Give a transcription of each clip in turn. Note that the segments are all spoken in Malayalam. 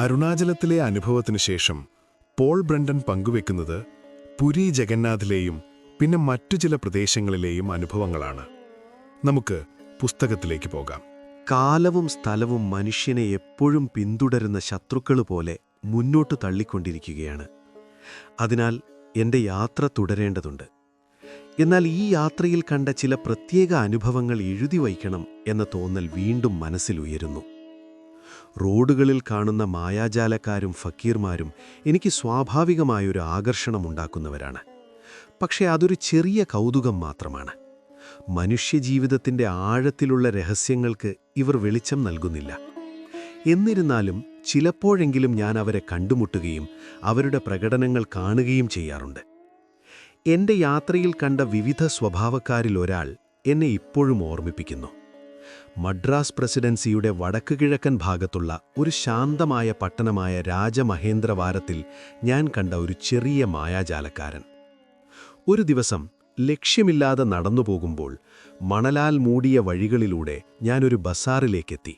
അരുണാചലത്തിലെ അനുഭവത്തിനു ശേഷം പോൾ ബ്രണ്ടൻ പങ്കുവെക്കുന്നത് പുരി ജഗന്നാഥിലെയും പിന്നെ മറ്റു ചില പ്രദേശങ്ങളിലെയും അനുഭവങ്ങളാണ്. നമുക്ക് പുസ്തകത്തിലേക്ക് പോകാം. കാലവും സ്ഥലവും മനുഷ്യനെ എപ്പോഴും പിന്തുടരുന്ന ശത്രുക്കളുപോലെ മുന്നോട്ട് തള്ളിക്കൊണ്ടിരിക്കുകയാണ്. അതിനാൽ എൻ്റെ യാത്ര തുടരേണ്ടതുണ്ട്. എന്നാൽ ഈ യാത്രയിൽ കണ്ട ചില പ്രത്യേക അനുഭവങ്ങൾ എഴുതി വയ്ക്കണം എന്ന തോന്നൽ വീണ്ടും മനസ്സിലുയരുന്നു. റോഡുകളിൽ കാണുന്ന മായാജാലക്കാരും ഫക്കീർമാരും എനിക്ക് സ്വാഭാവികമായൊരു ആകർഷണമുണ്ടാക്കുന്നവരാണ്. പക്ഷേ അതൊരു ചെറിയ കൗതുകം മാത്രമാണ്. മനുഷ്യജീവിതത്തിൻ്റെ ആഴത്തിലുള്ള രഹസ്യങ്ങൾക്ക് ഇവർ വെളിച്ചം നൽകുന്നില്ല. എന്നിരുന്നാലും ചിലപ്പോഴെങ്കിലും ഞാൻ അവരെ കണ്ടുമുട്ടുകയും അവരുടെ പ്രകടനങ്ങൾ കാണുകയും ചെയ്യാറുണ്ട്. എൻ്റെ യാത്രയിൽ കണ്ട വിവിധ സ്വഭാവക്കാരിലൊരാൾ എന്നെ ഇപ്പോഴും ഓർമ്മിപ്പിക്കുന്നു. മദ്രാസ് പ്രസിഡൻസിയുടെ വടക്കുകിഴക്കൻ ഭാഗത്തുള്ള ഒരു ശാന്തമായ പട്ടണമായ രാജമഹേന്ദ്രവാരത്തിൽ ഞാൻ കണ്ട ഒരു ചെറിയ മായാജാലക്കാരൻ. ഒരു ദിവസം ലക്ഷ്യമില്ലാതെ നടന്നുപോകുമ്പോൾ മണലാൽ മൂടിയ വഴികളിലൂടെ ഞാനൊരു ബസാറിലേക്കെത്തി.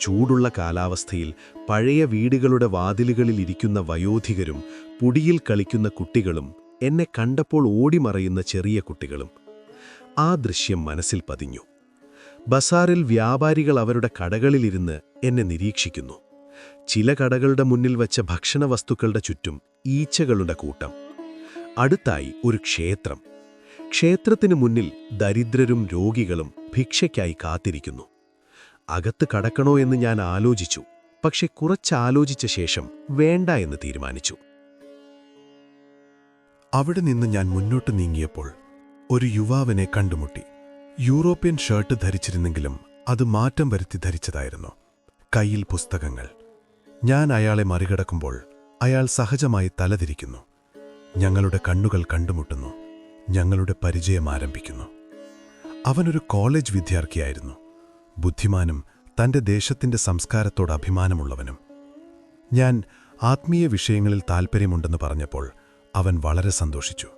ചൂടുള്ള കാലാവസ്ഥയിൽ പഴയ വീടുകളുടെ വാതിലുകളിൽ ഇരിക്കുന്ന വയോധികരും പൊടിയിൽ കളിക്കുന്ന കുട്ടികളും എന്നെ കണ്ടപ്പോൾ ഓടിമറയുന്ന ചെറിയ കുട്ടികളും. ആ ദൃശ്യം മനസ്സിൽ പതിഞ്ഞു. ബസാറിൽ വ്യാപാരികൾ അവരുടെ കടകളിലിരുന്ന് എന്നെ നിരീക്ഷിക്കുന്നു. ചില കടകളുടെ മുന്നിൽ വച്ച ഭക്ഷണവസ്തുക്കളുടെ ചുറ്റും ഈച്ചകളുടെ കൂട്ടം. അടുത്തായി ഒരു ക്ഷേത്രം. ക്ഷേത്രത്തിനു മുന്നിൽ ദരിദ്രരും രോഗികളും ഭിക്ഷയ്ക്കായി കാത്തിരിക്കുന്നു. അകത്ത് കടക്കണോ എന്ന് ഞാൻ ആലോചിച്ചു. പക്ഷെ കുറച്ചാലോചിച്ച ശേഷം വേണ്ട എന്ന് തീരുമാനിച്ചു. അവിടെ നിന്ന് ഞാൻ മുന്നോട്ട് നീങ്ങിയപ്പോൾ ഒരു യുവാവിനെ കണ്ടുമുട്ടി. യൂറോപ്യൻ ഷർട്ട് ധരിച്ചിരുന്നെങ്കിലും അത് മാറ്റം വരുത്തി ധരിച്ചതായിരുന്നു. കയ്യിൽ പുസ്തകങ്ങൾ. ഞാൻ അയാളെ മറികടക്കുമ്പോൾ അയാൾ സഹജമായി തലതിരിക്കുന്നു. ഞങ്ങളുടെ കണ്ണുകൾ കണ്ടുമുട്ടുന്നു. ഞങ്ങളുടെ പരിചയം ആരംഭിക്കുന്നു. അവനൊരു കോളേജ് വിദ്യാർത്ഥിയായിരുന്നു. ബുദ്ധിമാനും തൻ്റെ ദേശത്തിൻ്റെ സംസ്കാരത്തോട് അഭിമാനമുള്ളവനും. ഞാൻ ആത്മീയ വിഷയങ്ങളിൽ താൽപ്പര്യമുണ്ടെന്ന് പറഞ്ഞപ്പോൾ അവൻ വളരെ സന്തോഷിച്ചു.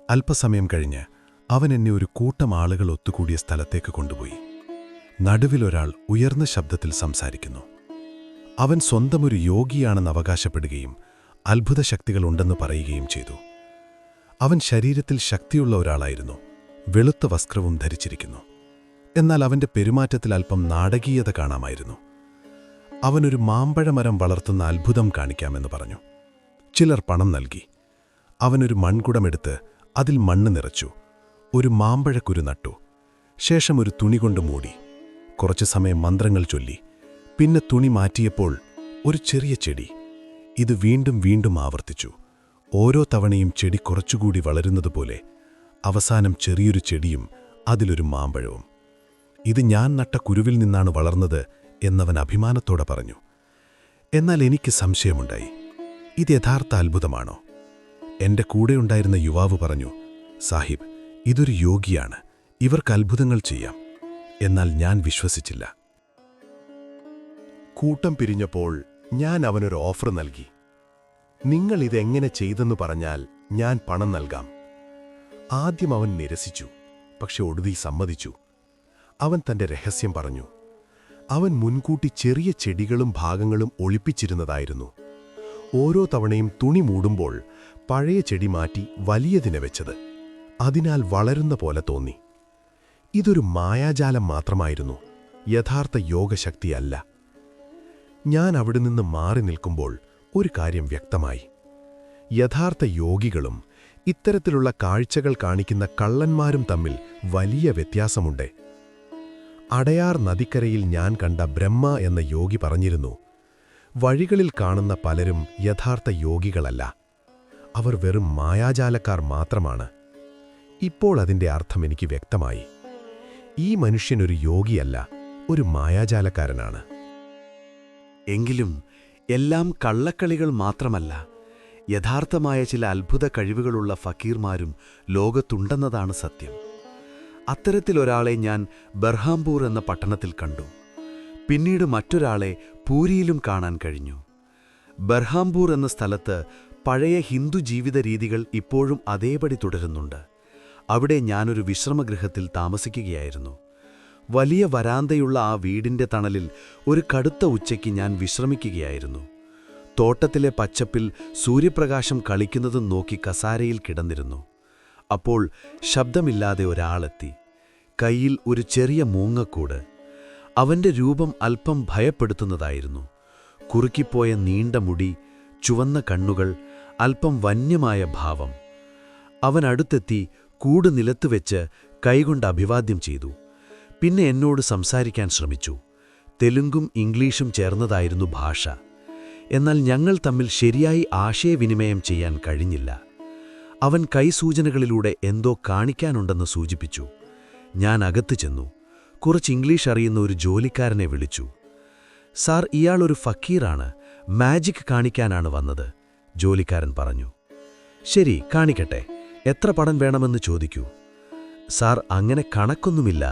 അല്പസമയം കഴിഞ്ഞ് അവൻ എന്നെ ഒരു കൂട്ടം ആളുകൾ ഒത്തുകൂടിയ സ്ഥലത്തേക്ക് കൊണ്ടുപോയി. നടുവിലൊരാൾ ഉയർന്ന ശബ്ദത്തിൽ സംസാരിക്കുന്നു. അവൻ സ്വന്തമൊരു യോഗിയാണെന്ന് അവകാശപ്പെടുകയും അത്ഭുത ശക്തികളുണ്ടെന്ന് പറയുകയും ചെയ്തു. അവൻ ശരീരത്തിൽ ശക്തിയുള്ള ഒരാളായിരുന്നു. വെളുത്ത വസ്ത്രവും ധരിച്ചിരിക്കുന്നു. എന്നാൽ അവൻ്റെ പെരുമാറ്റത്തിൽ അല്പം നാടകീയത കാണാമായിരുന്നു. അവനൊരു മാമ്പഴമരം വളർത്തുന്ന അത്ഭുതം കാണിക്കാമെന്ന് പറഞ്ഞു. ചിലർ പണം നൽകി. അവനൊരു മൺകുടമെടുത്ത് അതിൽ മണ്ണ് നിറച്ചു. ഒരു മാമ്പഴക്കുരു നട്ടു. ശേഷം ഒരു തുണി കൊണ്ട് മൂടി. കുറച്ചു സമയം മന്ത്രങ്ങൾ ചൊല്ലി. പിന്നെ തുണി മാറ്റിയപ്പോൾ ഒരു ചെറിയ ചെടി. ഇത് വീണ്ടും വീണ്ടും ആവർത്തിച്ചു. ഓരോ തവണയും ചെടി കുറച്ചുകൂടി വളരുന്നതുപോലെ. അവസാനം ചെറിയൊരു ചെടിയും അതിലൊരു മാമ്പഴവും. ഇത് ഞാൻ നട്ട കുരുവിൽ നിന്നാണ് വളർന്നത് എന്നവൻ അഭിമാനത്തോടെ പറഞ്ഞു. എന്നാൽ എനിക്ക് സംശയമുണ്ടായി. ഇത് യഥാർത്ഥ അത്ഭുതമാണോ? എൻ്റെ കൂടെയുണ്ടായിരുന്ന യുവാവ് പറഞ്ഞു, സാഹിബ്, ഇതൊരു യോഗിയാണ്. ഇവർക്ക് അത്ഭുതങ്ങൾ ചെയ്യാം. എന്നാൽ ഞാൻ വിശ്വസിച്ചില്ല. കൂട്ടം പിരിഞ്ഞപ്പോൾ ഞാൻ അവനൊരു ഓഫർ നൽകി. നിങ്ങൾ ഇതെങ്ങനെ ചെയ്തെന്ന് പറഞ്ഞാൽ ഞാൻ പണം നൽകാം. ആദ്യം അവൻ നിരസിച്ചു. പക്ഷെ ഒടുവിൽ സമ്മതിച്ചു. അവൻ തൻ്റെ രഹസ്യം പറഞ്ഞു. അവൻ മുൻകൂട്ടി ചെറിയ ചെടികളും ഭാഗങ്ങളും ഒളിപ്പിച്ചിരുന്നതായിരുന്നു. ഓരോ തവണയും തുണി മൂടുമ്പോൾ പഴയ ചെടി മാറ്റി വലിയതിനെ വെച്ചത്. അതിനാൽ വളരുന്ന പോലെ തോന്നി. ഇതൊരു മായാജാലം മാത്രമായിരുന്നു, യഥാർത്ഥ യോഗശക്തിയല്ല. ഞാൻ അവിടെ നിന്ന് മാറി നിൽക്കുമ്പോൾ ഒരു കാര്യം വ്യക്തമായി. യഥാർത്ഥ യോഗികളും ഇത്തരത്തിലുള്ള കാഴ്ചകൾ കാണിക്കുന്ന കള്ളന്മാരും തമ്മിൽ വലിയ വ്യത്യാസമുണ്ട്. അടയാർ നദിക്കരയിൽ ഞാൻ കണ്ട ബ്രഹ്മ എന്ന യോഗി പറഞ്ഞിരുന്നു, വഴികളിൽ കാണുന്ന പലരും യഥാർത്ഥ യോഗികളല്ല. അവർ വെറും മായാജാലക്കാർ മാത്രമാണ്. ഇപ്പോൾ അതിൻ്റെ അർത്ഥം എനിക്ക് വ്യക്തമായി. ഈ മനുഷ്യനൊരു യോഗിയല്ല, ഒരു മായാജാലക്കാരനാണ്. എങ്കിലും എല്ലാം കള്ളക്കളികൾ മാത്രമല്ല. യഥാർത്ഥമായ ചില അത്ഭുത കഴിവുകളുള്ള ഫക്കീർമാരും ലോകത്തുണ്ടെന്നതാണ് സത്യം. അത്തരത്തിലൊരാളെ ഞാൻ ബർഹാംപൂർ എന്ന പട്ടണത്തിൽ കണ്ടു. പിന്നീട് മറ്റൊരാളെ പൂരിയിലും കാണാൻ കഴിഞ്ഞു. ബർഹാംപൂർ എന്ന സ്ഥലത്ത് പഴയ ഹിന്ദു ജീവിത രീതികൾ ഇപ്പോഴും അതേപടി തുടരുന്നുണ്ട്. അവിടെ ഞാനൊരു വിശ്രമഗൃഹത്തിൽ താമസിക്കുകയായിരുന്നു. വലിയ വരാന്തയുള്ള ആ വീടിന്റെ തണലിൽ ഒരു കടുത്ത ഉച്ചയ്ക്ക് ഞാൻ വിശ്രമിക്കുകയായിരുന്നു. തോട്ടത്തിലെ പച്ചപ്പിൽ സൂര്യപ്രകാശം കളിക്കുന്നതും നോക്കി കസാരയിൽ കിടന്നിരുന്നു. അപ്പോൾ ശബ്ദമില്ലാതെ ഒരാളെത്തി. കയ്യിൽ ഒരു ചെറിയ മൂങ്ങക്കൂട്. അവന്റെ രൂപം അല്പം ഭയപ്പെടുത്തുന്നതായിരുന്നു. കുറുക്കിപ്പോയ നീണ്ട മുടി, ചുവന്ന കണ്ണുകൾ, അല്പം വന്യമായ ഭാവം. അവൻ അടുത്തെത്തി കൂട് നിലത്തുവെച്ച് കൈകൊണ്ട് അഭിവാദ്യം ചെയ്തു. പിന്നെ എന്നോട് സംസാരിക്കാൻ ശ്രമിച്ചു. തെലുങ്കും ഇംഗ്ലീഷും ചേർന്നതായിരുന്നു ഭാഷ. എന്നാൽ ഞങ്ങൾ തമ്മിൽ ശരിയായി ആശയവിനിമയം ചെയ്യാൻ കഴിഞ്ഞില്ല. അവൻ കൈസൂചനകളിലൂടെ എന്തോ കാണിക്കാനുണ്ടെന്ന് സൂചിപ്പിച്ചു. ഞാൻ അകത്ത് ചെന്നു. കുറച്ച് ഇംഗ്ലീഷ് അറിയുന്ന ഒരു ജോലിക്കാരനെ വിളിച്ചു. സാർ, ഇയാളൊരു ഫക്കീറാണ്, മാജിക് കാണിക്കാനാണ് വന്നത്, ജോലിക്കാരൻ പറഞ്ഞു. ശരി, കാണിക്കട്ടെ. എത്ര പണം വേണമെന്ന് ചോദിക്കൂ. സാർ, അങ്ങനെ കണക്കൊന്നുമില്ല,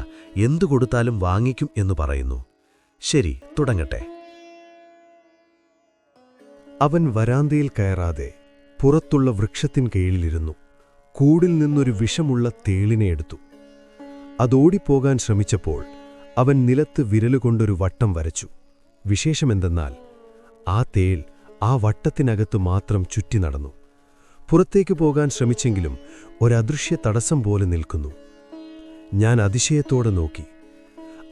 എന്തു കൊടുത്താലും വാങ്ങിക്കും എന്ന് പറയുന്നു. ശരി, തുടങ്ങട്ടെ. അവൻ വരാന്തയിൽ കയറാതെ പുറത്തുള്ള വൃക്ഷത്തിൻ കീഴിലിരുന്നു. കൂടിൽ നിന്നൊരു വിഷമുള്ള തേളിനെ എടുത്തു. അതോടിപ്പോകാൻ ശ്രമിച്ചപ്പോൾ അവൻ നിലത്ത് വിരലുകൊണ്ടൊരു വട്ടം വരച്ചു. വിശേഷമെന്തെന്നാൽ ആ തേൾ ആ വട്ടത്തിനകത്തു മാത്രം ചുറ്റി നടന്നു. പുറത്തേക്ക് പോകാൻ ശ്രമിച്ചെങ്കിലും ഒരദൃശ്യ തടസ്സം പോലെ നിൽക്കുന്നു. ഞാൻ അതിശയത്തോടെ നോക്കി.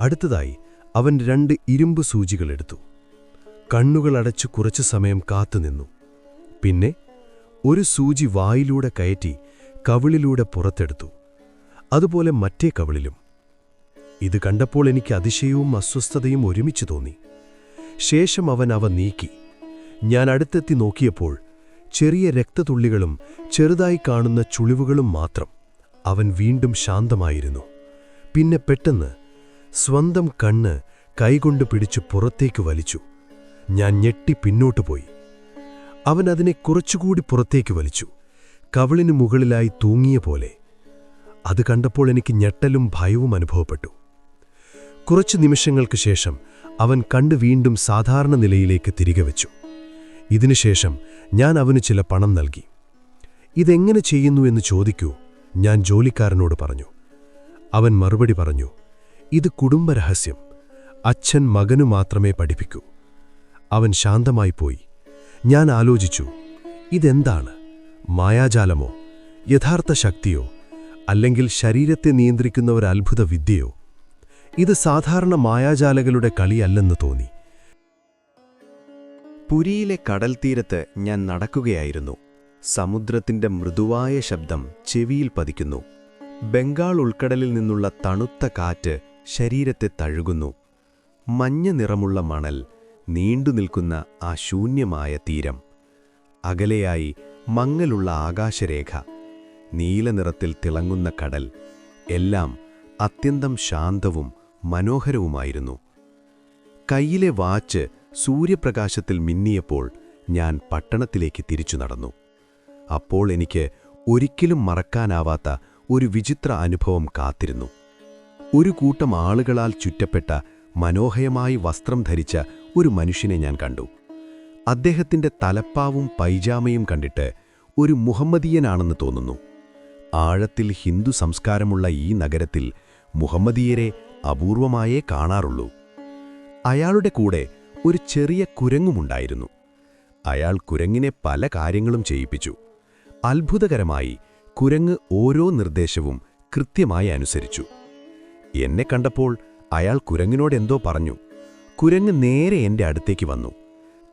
അടുത്തതായി അവൻ 2 ഇരുമ്പ് സൂചികളെടുത്തു. കണ്ണുകളടച്ചു കുറച്ചു സമയം കാത്തുനിന്നു. പിന്നെ ഒരു സൂചി വായിലൂടെ കയറ്റി കവിളിലൂടെ പുറത്തെടുത്തു. അതുപോലെ മറ്റേ കവിളിലും. ഇത് കണ്ടപ്പോൾ എനിക്ക് അതിശയവും അസ്വസ്ഥതയും ഒരുമിച്ച് തോന്നി. ശേഷം അവൻ അവ നീക്കി. ഞാൻ അടുത്തെത്തി നോക്കിയപ്പോൾ ചെറിയ രക്തത്തുള്ളികളും ചെറുതായി കാണുന്ന ചുളിവുകളും മാത്രം. അവൻ വീണ്ടും ശാന്തമായിരുന്നു. പിന്നെ പെട്ടെന്ന് സ്വന്തം കണ്ണ് കൈകൊണ്ട് പിടിച്ചു പുറത്തേക്ക് വലിച്ചു. ഞാൻ ഞെട്ടി പിന്നോട്ടു പോയി. അവൻ അതിനെ കുറച്ചുകൂടി പുറത്തേക്ക് വലിച്ചു, കവിളിനു മുകളിലായി തൂങ്ങിയ പോലെ. അത് കണ്ടപ്പോൾ എനിക്ക് ഞെട്ടലും ഭയവും അനുഭവപ്പെട്ടു. കുറച്ചു നിമിഷങ്ങൾക്ക് ശേഷം അവൻ കണ്ണ് വീണ്ടും സാധാരണ നിലയിലേക്ക് തിരികെ വെച്ചു. ഇതിനുശേഷം ഞാൻ അവന് ചില പണം നൽകി. ഇതെങ്ങനെ ചെയ്യുന്നു എന്ന് ചോദിക്കൂ, ഞാൻ ജോലിക്കാരനോട് പറഞ്ഞു. അവൻ മറുപടി പറഞ്ഞു, ഇത് കുടുംബരഹസ്യം, അച്ഛൻ മകനു മാത്രമേ പഠിപ്പിക്കൂ. അവൻ ശാന്തമായി പോയി. ഞാൻ ആലോചിച്ചു, ഇതെന്താണ്? മായാജാലമോ, യഥാർത്ഥ ശക്തിയോ, അല്ലെങ്കിൽ ശരീരത്തെ നിയന്ത്രിക്കുന്ന ഒരു അത്ഭുത വിദ്യയോ? ഇത് സാധാരണ മായാജാലകളുടെ കളിയല്ലെന്ന് തോന്നി. പുരിയിലെ കടൽത്തീരത്ത് ഞാൻ നടക്കുകയായിരുന്നു. സമുദ്രത്തിന്റെ മൃദുവായ ശബ്ദം ചെവിയിൽ പതിക്കുന്നു. ബംഗാൾ ഉൾക്കടലിൽ നിന്നുള്ള തണുത്ത കാറ്റ് ശരീരത്തെ തഴുകുന്നു. മഞ്ഞ നിറമുള്ള മണൽ, നീണ്ടുനിൽക്കുന്ന ആ ശൂന്യമായ തീരം. അകലെയായി മങ്ങലുള്ള ആകാശരേഖ, നീലനിറത്തിൽ തിളങ്ങുന്ന കടൽ. എല്ലാം അത്യന്തം ശാന്തവും മനോഹരവുമായിരുന്നു. കയ്യിലെ വാച്ച് സൂര്യപ്രകാശത്തിൽ മിന്നിയപ്പോൾ ഞാൻ പട്ടണത്തിലേക്ക് തിരിച്ചു നടന്നു. അപ്പോൾ എനിക്ക് ഒരിക്കലും മറക്കാനാവാത്ത ഒരു വിചിത്ര അനുഭവം കാത്തിരുന്നു. ഒരു കൂട്ടം ആളുകളാൽ ചുറ്റപ്പെട്ട മനോഹരമായി വസ്ത്രം ധരിച്ച ഒരു മനുഷ്യനെ ഞാൻ കണ്ടു. അദ്ദേഹത്തിന്റെ തലപ്പാവും പൈജാമയും കണ്ടിട്ട് ഒരു മുഹമ്മദീയനാണെന്ന് തോന്നുന്നു. ആഴത്തിൽ ഹിന്ദു സംസ്കാരമുള്ള ഈ നഗരത്തിൽ മുഹമ്മദീയരെ അപൂർവമായേ കാണാറുള്ളൂ. അയാളുടെ കൂടെ ഒരു ചെറിയ കുരങ്ങുമുണ്ടായിരുന്നു. അയാൾ കുരങ്ങിനെ പല കാര്യങ്ങളും ചെയ്യിപ്പിച്ചു. അത്ഭുതകരമായി കുരങ്ങ് ഓരോ നിർദ്ദേശവും കൃത്യമായി അനുസരിച്ചു. എന്നെ കണ്ടപ്പോൾ അയാൾ കുരങ്ങിനോടെന്തോ പറഞ്ഞു. കുരങ്ങ് നേരെ എൻ്റെ അടുത്തേക്ക് വന്നു.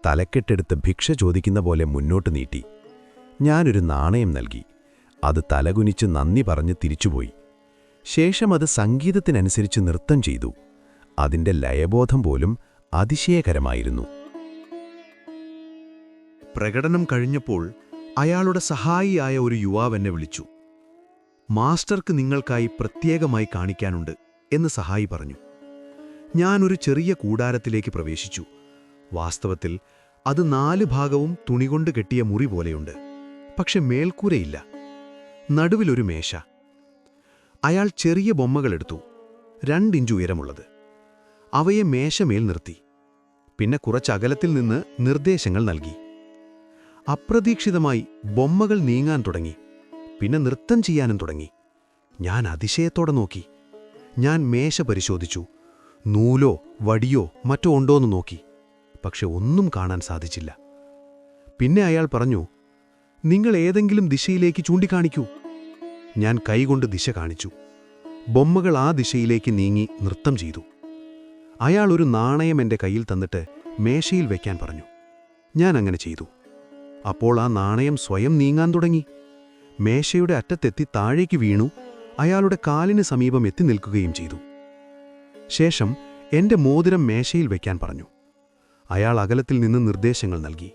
തലക്കെട്ടെടുത്ത് ഭിക്ഷ ചോദിക്കുന്ന പോലെ മുന്നോട്ട് നീട്ടി. ഞാനൊരു നാണയം നൽകി. അത് തലകുനിച്ച് നന്ദി പറഞ്ഞ് തിരിച്ചുപോയി. ശേഷം അത് സംഗീതത്തിനനുസരിച്ച് നൃത്തം ചെയ്തു. അതിൻ്റെ ലയബോധം പോലും അതിശയകരമായിരുന്നു. പ്രകടനം കഴിഞ്ഞപ്പോൾ അയാളുടെ സഹായിയായ ഒരു യുവാവ് എന്നെ വിളിച്ചു. മാസ്റ്റർക്ക് നിങ്ങൾക്കായി പ്രത്യേകമായി കാണിക്കാനുണ്ട് എന്ന് സഹായി പറഞ്ഞു. ഞാനൊരു ചെറിയ കൂടാരത്തിലേക്ക് പ്രവേശിച്ചു. വാസ്തവത്തിൽ അത് 4 ഭാഗവും തുണികൊണ്ട് കെട്ടിയ മുറി പോലെയുണ്ട്. പക്ഷെ മേൽക്കൂരയില്ല. നടുവിലൊരു മേശ. അയാൾ ചെറിയ ബൊമ്മകളെടുത്തു, 2 ഇഞ്ച് ഉയരമുള്ളത്. അവയെ മേശമേൽ നിർത്തി. പിന്നെ കുറച്ചകലത്തിൽ നിന്ന് നിർദ്ദേശങ്ങൾ നൽകി. അപ്രതീക്ഷിതമായി ബൊമ്മകൾ നീങ്ങാൻ തുടങ്ങി. പിന്നെ നൃത്തം ചെയ്യാനും തുടങ്ങി. ഞാൻ അതിശയത്തോടെ നോക്കി. ഞാൻ മേശ പരിശോധിച്ചു. നൂലോ വടിയോ മറ്റോ ഉണ്ടോയെന്ന് നോക്കി. പക്ഷെ ഒന്നും കാണാൻ സാധിച്ചില്ല. പിന്നെ അയാൾ പറഞ്ഞു, നിങ്ങൾ ഏതെങ്കിലും ദിശയിലേക്ക് ചൂണ്ടിക്കാണിക്കൂ. ഞാൻ കൈകൊണ്ട് ദിശ കാണിച്ചു. ബൊമ്മകൾ ആ ദിശയിലേക്ക് നീങ്ങി നൃത്തം ചെയ്തു. അയാൾ ഒരു നാണയം എൻ്റെ കയ്യിൽ തന്നിട്ട് മേശയിൽ വയ്ക്കാൻ പറഞ്ഞു. ഞാൻ അങ്ങനെ ചെയ്തു. അപ്പോൾ ആ നാണയം സ്വയം നീങ്ങാൻ തുടങ്ങി. മേശയുടെ അറ്റത്തെത്തി താഴേക്ക് വീണു. അയാളുടെ കാലിന് സമീപം എത്തി നിൽക്കുകയും ചെയ്തു. ശേഷം എൻ്റെ മോതിരം മേശയിൽ വയ്ക്കാൻ പറഞ്ഞു. അയാൾ അകലത്തിൽ നിന്ന് നിർദ്ദേശങ്ങൾ നൽകി.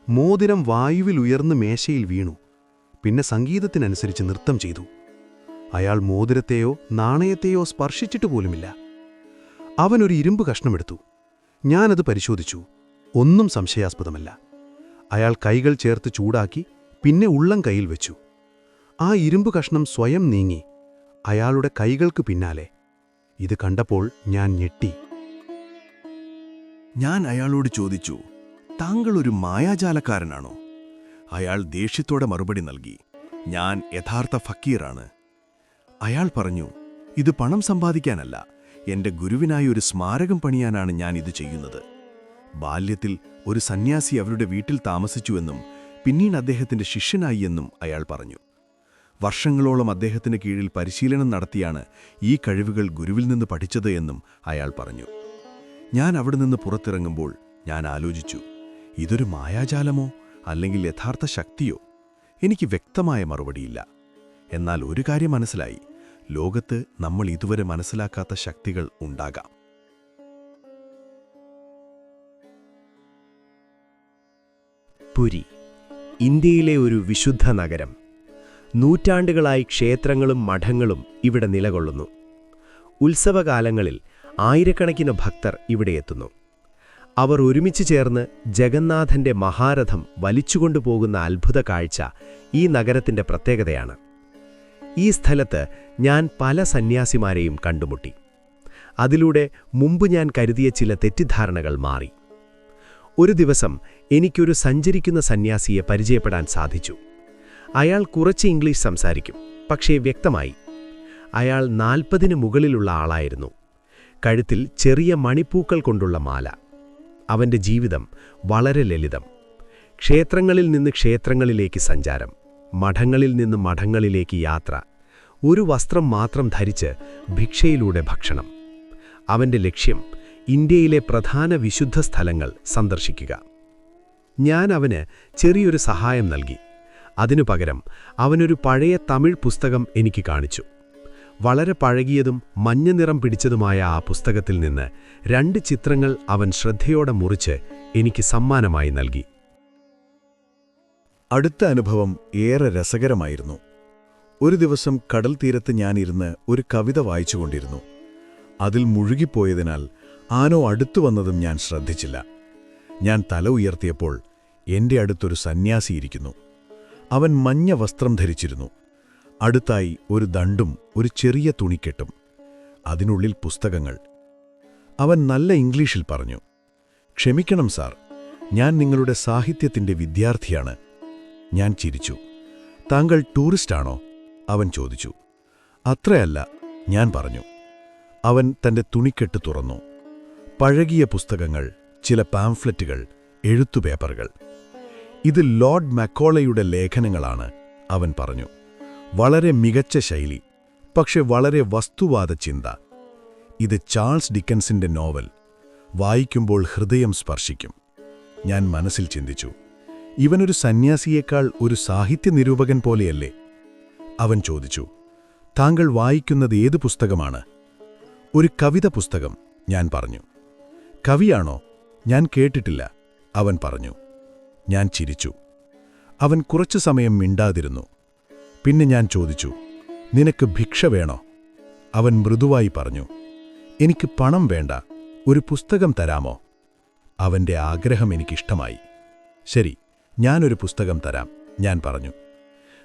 മോതിരം വായുവിൽ ഉയർന്ന് മേശയിൽ വീണു. പിന്നെ സംഗീതത്തിനനുസരിച്ച് നൃത്തം ചെയ്തു. അയാൾ മോതിരത്തെയോ നാണയത്തെയോ സ്പർശിച്ചിട്ട് പോലുമില്ല. അവനൊരു ഇരുമ്പ് കഷ്ണമെടുത്തു. ഞാനത് പരിശോധിച്ചു. ഒന്നും സംശയാസ്പദമല്ല. അയാൾ കൈകൾ ചേർത്ത് ചൂടാക്കി പിന്നെ ഉള്ളം കൈയിൽ വെച്ചു. ആ ഇരുമ്പ് കഷ്ണം സ്വയം നീങ്ങി അയാളുടെ കൈകൾക്ക് പിന്നാലെ. ഇത് കണ്ടപ്പോൾ ഞാൻ ഞെട്ടി. ഞാൻ അയാളോട് ചോദിച്ചു, താങ്കൾ ഒരു മായാജാലക്കാരനാണോ? അയാൾ ദേഷ്യത്തോടെ മറുപടി നൽകി, ഞാൻ യഥാർത്ഥ ഫക്കീറാണ്. അയാൾ പറഞ്ഞു, ഇത് പണം സമ്പാദിക്കാനല്ല, എന്റെ ഗുരുവിനായി ഒരു സ്മാരകം പണിയാനാണ് ഞാൻ ഇത് ചെയ്യുന്നത്. ബാല്യത്തിൽ ഒരു സന്യാസി അവരുടെ വീട്ടിൽ താമസിച്ചുവെന്നും പിന്നീട് അദ്ദേഹത്തിന്റെ ശിഷ്യനായി എന്നും അയാൾ പറഞ്ഞു. വർഷങ്ങളോളം അദ്ദേഹത്തിന് കീഴിൽ പരിശീലനം നടത്തിയാണ് ഈ കഴിവുകൾ ഗുരുവിൽ നിന്ന് പഠിച്ചത് എന്നും അയാൾ പറഞ്ഞു. ഞാൻ അവിടെ നിന്ന് പുറത്തിറങ്ങുമ്പോൾ ഞാൻ ആലോചിച്ചു, ഇതൊരു മായാജാലമോ അല്ലെങ്കിൽ യഥാർത്ഥ ശക്തിയോ? എനിക്ക് വ്യക്തമായ മറുപടിയില്ല. എന്നാൽ ഒരു കാര്യം മനസ്സിലായി, ലോകത്ത് നമ്മൾ ഇതുവരെ മനസ്സിലാക്കാത്ത ശക്തികൾ ഉണ്ടാകാം. പുരി, ഇന്ത്യയിലെ ഒരു വിശുദ്ധ നഗരം. നൂറ്റാണ്ടുകളായി ക്ഷേത്രങ്ങളും മഠങ്ങളും ഇവിടെ നിലകൊള്ളുന്നു. ഉത്സവകാലങ്ങളിൽ ആയിരക്കണക്കിന് ഭക്തർ ഇവിടെ എത്തുന്നു. അവർ ഒരുമിച്ച് ചേർന്ന് ജഗന്നാഥന്റെ മഹാരഥം വലിച്ചുകൊണ്ടുപോകുന്ന അത്ഭുത കാഴ്ച ഈ നഗരത്തിന്റെ പ്രത്യേകതയാണ്. ഈ സ്ഥലത്ത് ഞാൻ പല സന്യാസിമാരെയും കണ്ടുമുട്ടി. അതിലൂടെ മുമ്പ് ഞാൻ കരുതിയ ചില തെറ്റിദ്ധാരണകൾ മാറി. ഒരു ദിവസം എനിക്കൊരു സഞ്ചരിക്കുന്ന സന്യാസിയെ പരിചയപ്പെടാൻ സാധിച്ചു. അയാൾ കുറച്ച് ഇംഗ്ലീഷ് സംസാരിക്കും, പക്ഷേ വ്യക്തമായി. അയാൾ 40-ന് മുകളിലുള്ള ആളായിരുന്നു. കഴുത്തിൽ ചെറിയ മണിപ്പൂക്കൾ കൊണ്ടുള്ള മാല. അവന്റെ ജീവിതം വളരെ ലളിതം. ക്ഷേത്രങ്ങളിൽ നിന്ന് ക്ഷേത്രങ്ങളിലേക്ക് സഞ്ചാരം, മഠങ്ങളിൽ നിന്ന് മഠങ്ങളിലേക്ക് യാത്ര, ഒരു വസ്ത്രം മാത്രം ധരിച്ച് ഭിക്ഷയിലൂടെ ഭക്ഷണം. അവന്റെ ലക്ഷ്യം ഇന്ത്യയിലെ പ്രധാന വിശുദ്ധ സ്ഥലങ്ങൾ സന്ദർശിക്കുക. ഞാൻ അവന് ചെറിയൊരു സഹായം നൽകി. അതിനു പകരം അവനൊരു പഴയ തമിഴ് പുസ്തകം എനിക്ക് കാണിച്ചു. വളരെ പഴകിയതും മഞ്ഞ നിറം പിടിച്ചതുമായ ആ പുസ്തകത്തിൽ നിന്ന് 2 ചിത്രങ്ങൾ അവൻ ശ്രദ്ധയോടെ മുറിച്ച് എനിക്ക് സമ്മാനമായി നൽകി. അടുത്ത അനുഭവം ഏറെ രസകരമായിരുന്നു. ഒരു ദിവസം കടൽ തീരത്ത് ഞാനിരുന്ന് ഒരു കവിത വായിച്ചുകൊണ്ടിരുന്നു. അതിൽ മുഴുകിപ്പോയതിനാൽ ആനോ അടുത്തു വന്നതും ഞാൻ ശ്രദ്ധിച്ചില്ല. ഞാൻ തല ഉയർത്തിയപ്പോൾ എന്റെ അടുത്തൊരു സന്യാസിയിരിക്കുന്നു. അവൻ മഞ്ഞ വസ്ത്രം ധരിച്ചിരുന്നു. അടുത്തായി ഒരു ദണ്ടും ഒരു ചെറിയ തുണിക്കെട്ടും, അതിനുള്ളിൽ പുസ്തകങ്ങൾ. അവൻ നല്ല ഇംഗ്ലീഷിൽ പറഞ്ഞു, ക്ഷമിക്കണം സാർ, ഞാൻ നിങ്ങളുടെ സാഹിത്യത്തിന്റെ വിദ്യാർത്ഥിയാണ്. ഞാൻ ചിരിച്ചു. താങ്കൾ ടൂറിസ്റ്റാണോ? അവൻ ചോദിച്ചു. അത്രയല്ല, ഞാൻ പറഞ്ഞു. അവൻ തന്റെ തുണിക്കെട്ട് തുറന്നു. പഴകിയ പുസ്തകങ്ങൾ, ചില പാംഫ്ലെറ്റുകൾ, എഴുത്തുപേപ്പറുകൾ. ഇത് ലോർഡ് മക്കോളയുടെ ലേഖനങ്ങളാണ്, അവൻ പറഞ്ഞു. വളരെ മികച്ച ശൈലി, പക്ഷെ വളരെ വസ്തുവാദ ചിന്ത. ഇത് ചാൾസ് ഡിക്കൻസിന്റെ നോവൽ. വായിക്കുമ്പോൾ ഹൃദയം സ്പർശിക്കും. ഞാൻ മനസ്സിൽ ചിന്തിച്ചു, ഇവനൊരു സന്യാസിയേക്കാൾ ഒരു സാഹിത്യ നിരൂപകൻ പോലെയല്ലേ? അവൻ ചോദിച്ചു, താങ്കൾ വായിക്കുന്നത് ഏത് പുസ്തകമാണ്? ഒരു കവിത പുസ്തകം, ഞാൻ പറഞ്ഞു. കവിയാണോ? ഞാൻ കേട്ടിട്ടില്ല, അവൻ പറഞ്ഞു. ഞാൻ ചിരിച്ചു. അവൻ കുറച്ചു സമയം മിണ്ടാതിരുന്നു. പിന്നെ ഞാൻ ചോദിച്ചു, നിനക്ക് ഭിക്ഷ വേണോ? അവൻ മൃദുവായി പറഞ്ഞു, എനിക്ക് പണം വേണ്ട, ഒരു പുസ്തകം തരാമോ? അവന്റെ ആഗ്രഹം എനിക്കിഷ്ടമായി. ശരി, ഞാനൊരു പുസ്തകം തരാം, ഞാൻ പറഞ്ഞു.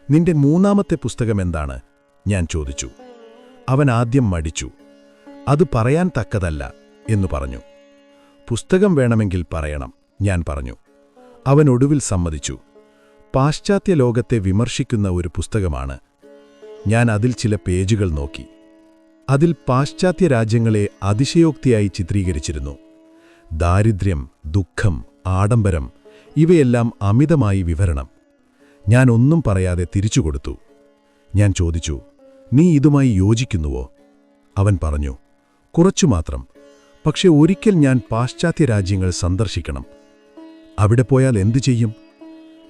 നിന്റെ 3ാമത്തെ പുസ്തകം എന്താണ്? ഞാൻ ചോദിച്ചു. അവൻ ആദ്യം മടിച്ചു. അത് പറയാൻ തക്കതല്ല എന്നു പറഞ്ഞു. പുസ്തകം വേണമെങ്കിൽ പറയണം, ഞാൻ പറഞ്ഞു. അവൻ ഒടുവിൽ സമ്മതിച്ചു. പാശ്ചാത്യ ലോകത്തെ വിമർശിക്കുന്ന ഒരു പുസ്തകമാണ്. ഞാൻ അതിൽ ചില പേജുകൾ നോക്കി. അതിൽ പാശ്ചാത്യ രാജ്യങ്ങളെ അതിശയോക്തിയായി ചിത്രീകരിച്ചിരുന്നു. ദാരിദ്ര്യം, ദുഃഖം, ആഡംബരം ഇവയെല്ലാം അമിതമായി വിവരണം. ഞാൻ ഒന്നും പറയാതെ തിരിച്ചുകൊടുത്തു. ഞാൻ ചോദിച്ചു, നീ ഇതുമായി യോജിക്കുന്നുവോ? അവൻ പറഞ്ഞു, കുറച്ചുമാത്രം. പക്ഷെ ഒരിക്കൽ ഞാൻ പാശ്ചാത്യ രാജ്യങ്ങൾ സന്ദർശിക്കണം. അവിടെ പോയാൽ എന്തു ചെയ്യും?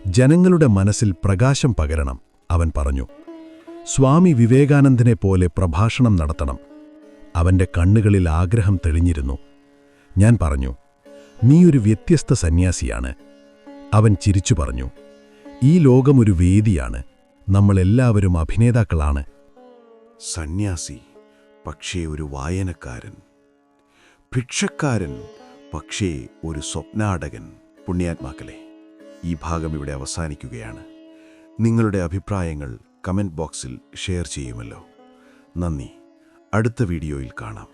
ജനങ്ങളുടെ മനസ്സിൽ പ്രകാശം പകരണം, അവൻ പറഞ്ഞു. സ്വാമി വിവേകാനന്ദനെ പോലെ പ്രഭാഷണം നടത്തണം. അവന്റെ കണ്ണുകളിൽ ആഗ്രഹം തെളിഞ്ഞിരുന്നു. ഞാൻ പറഞ്ഞു, നീ ഒരു വ്യത്യസ്ത സന്യാസിയാണ്. അവൻ ചിരിച്ചു പറഞ്ഞു, ഈ ലോകമൊരു വേദിയാണ്. നമ്മളെല്ലാവരും അഭിനേതാക്കളാണ്. സന്യാസി, പക്ഷേ ഒരു വായനക്കാരൻ. ഭിക്ഷക്കാരൻ, പക്ഷേ ഒരു സ്വപ്നാടകൻ. പുണ്യാത്മാക്കളെ, ഈ ഭാഗം ഇവിടെ അവസാനിക്കുകയാണ്. നിങ്ങളുടെ അഭിപ്രായങ്ങൾ കമന്റ് ബോക്സിൽ ഷെയർ ചെയ്യുമല്ലോ. നന്ദി. അടുത്ത വീഡിയോയിൽ കാണാം.